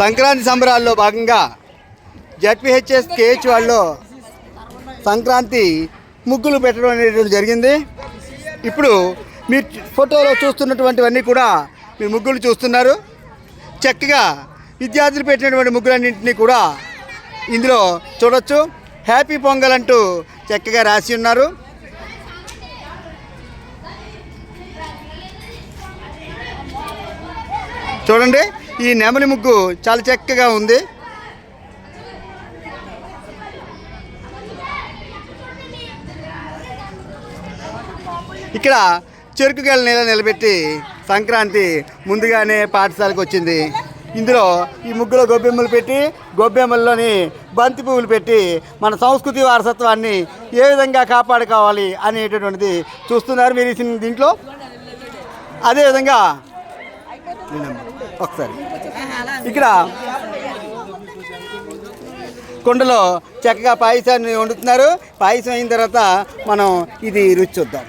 సంక్రాంతి సంబరాల్లో భాగంగా ZPHS KH వాళ్ళలో సంక్రాంతి ముగ్గులు పెట్టడం అనేటువంటి జరిగింది. ఇప్పుడు మీరు ఫోటోలో చూస్తున్నటువంటివన్నీ కూడా మీరు ముగ్గులు చూస్తున్నారు. చక్కగా విద్యార్థులు పెట్టినటువంటి ముగ్గులన్నింటినీ కూడా ఇందులో చూడొచ్చు. హ్యాపీ పొంగల్ అంటూ చక్కగా రాసి ఉన్నారు. చూడండి, ఈ నెమలి ముగ్గు చాలా చక్కగా ఉంది. ఇక్కడ చెరుకు గెల నిలబెట్టి సంక్రాంతి ముందుగానే పాఠశాలకు వచ్చింది. ఇందులో ఈ ముగ్గులో గొబ్బెమ్మలు పెట్టి, గొబ్బెమ్మల్లోని బంతి పువ్వులు పెట్టి మన సంస్కృతి వారసత్వాన్ని ఏ విధంగా కాపాడుకోవాలి అనేటటువంటిది చూస్తున్నారు మీరు దీంట్లో. అదేవిధంగా ఒకసారి ఇక్కడ కుండలో చక్కగా పాయసాన్ని వండుతున్నారు. పాయసం అయిన తర్వాత మనం ఇది రుచి చూద్దాం.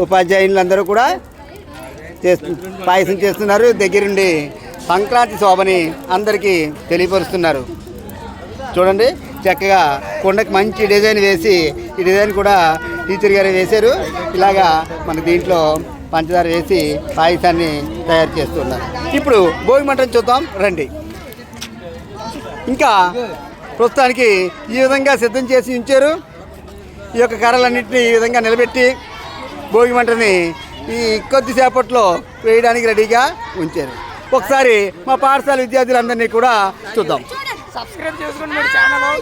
ఉపాధ్యాయులందరూ కూడా పాయసం చేస్తున్నారు. దగ్గరుండి సంక్రాంతి శోభని అందరికీ తెలియపరుస్తున్నారు. చూడండి, చక్కగా కుండకి మంచి డిజైన్ వేసి, ఈ డిజైన్ కూడా టీచర్ గారు వేశారు. ఇలాగా మన దీంట్లో పంచదార వేసి పాయసాన్ని తయారు చేస్తున్నారు. ఇప్పుడు భోగి మంటను చూద్దాం రండి. ఇంకా ప్రస్తుతానికి ఈ విధంగా సిద్ధం చేసి ఉంచారు. ఈ యొక్క కర్రలన్నింటినీ ఈ విధంగా నిలబెట్టి భోగి మంటని ఈ కొద్దిసేపట్లో వేయడానికి రెడీగా ఉంచారు. ఒకసారి మా పాఠశాల విద్యార్థులందరినీ కూడా చూద్దాం. సబ్స్క్రైబ్ చేసుకోండి మన ఛానల్.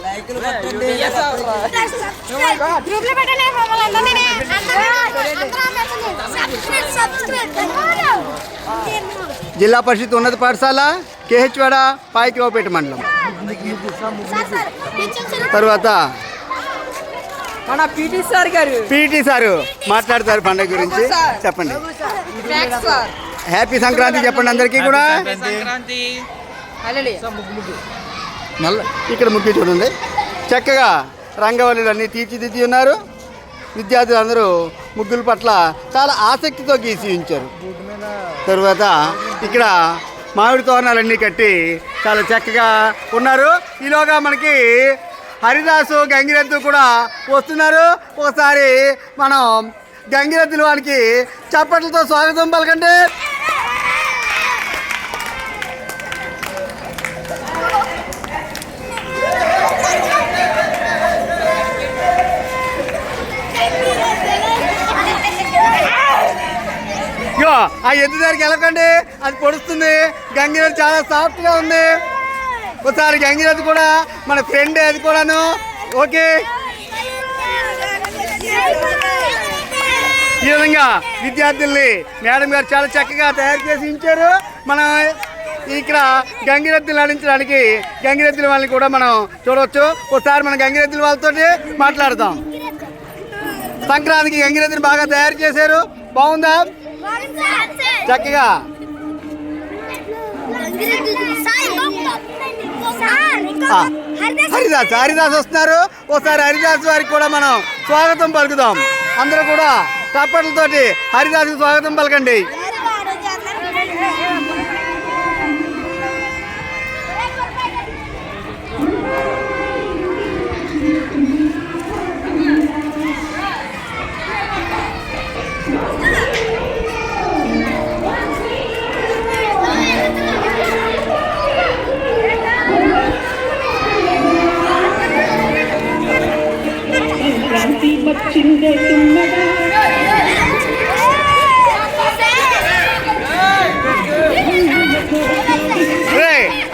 జిల్లా పరిషత్ ఉన్నత పాఠశాల కేహెచ్వాడ పాయకిరావుపేట మండలం. తర్వాత మన పీటీ సారు మాట్లాడతారు పండుగ గురించి. చెప్పండి. హ్యాపీ సంక్రాంతి చెప్పండి అందరికీ కూడా. ఇక్కడ ముగ్గు చూడండి, చక్కగా రంగవల్లులు అన్నీ తీర్చిదిద్ది ఉన్నారు. విద్యార్థులందరూ ముగ్గుల పట్ల చాలా ఆసక్తితో గీసి ఉంచారు. తరువాత ఇక్కడ మామిడి తోరణాలన్నీ కట్టి చాలా చక్కగా ఉన్నారు. ఈలోగా మనకి హరిదాసు గంగిరెద్దు కూడా వస్తున్నారు. ఒకసారి మనం గంగిరెద్దుల వారికి చప్పట్లతో స్వాగతం పలకండి. ఆ ఎద్దు దగ్గరికి వెళ్ళకండి, అది పొడుస్తుంది. గంగిరెద్దు చాలా సాఫ్ట్గా ఉంది. ఒకసారి గంగిరెద్దు కూడా మన ఫ్రెండ్, అది కూడాను. ఓకే, ఈ విధంగా విద్యార్థుల్ని మేడం గారు చాలా చక్కగా తయారు చేసి ఉంచారు. మనం ఇక్కడ గంగిరెద్దులు నడించడానికి గంగిరెద్దుల వాళ్ళని కూడా మనం చూడవచ్చు. ఒకసారి మన గంగిరెద్దుల వాళ్ళతో మాట్లాడదాం. సంక్రాంతికి గంగిరెద్దుని బాగా తయారు చేశారు. బాగుందా? చక్కగా హరిదాస్ వస్తున్నారు. ఒకసారి హరిదాస్ వారికి కూడా మనం స్వాగతం పలుకుదాం. అందరూ కూడా చప్పట్లతోటి హరిదాస్కి స్వాగతం పలకండి.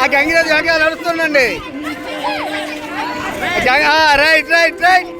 ఆ గంగిరెద్దు వెనకాల నడుస్తుండండి. Right right right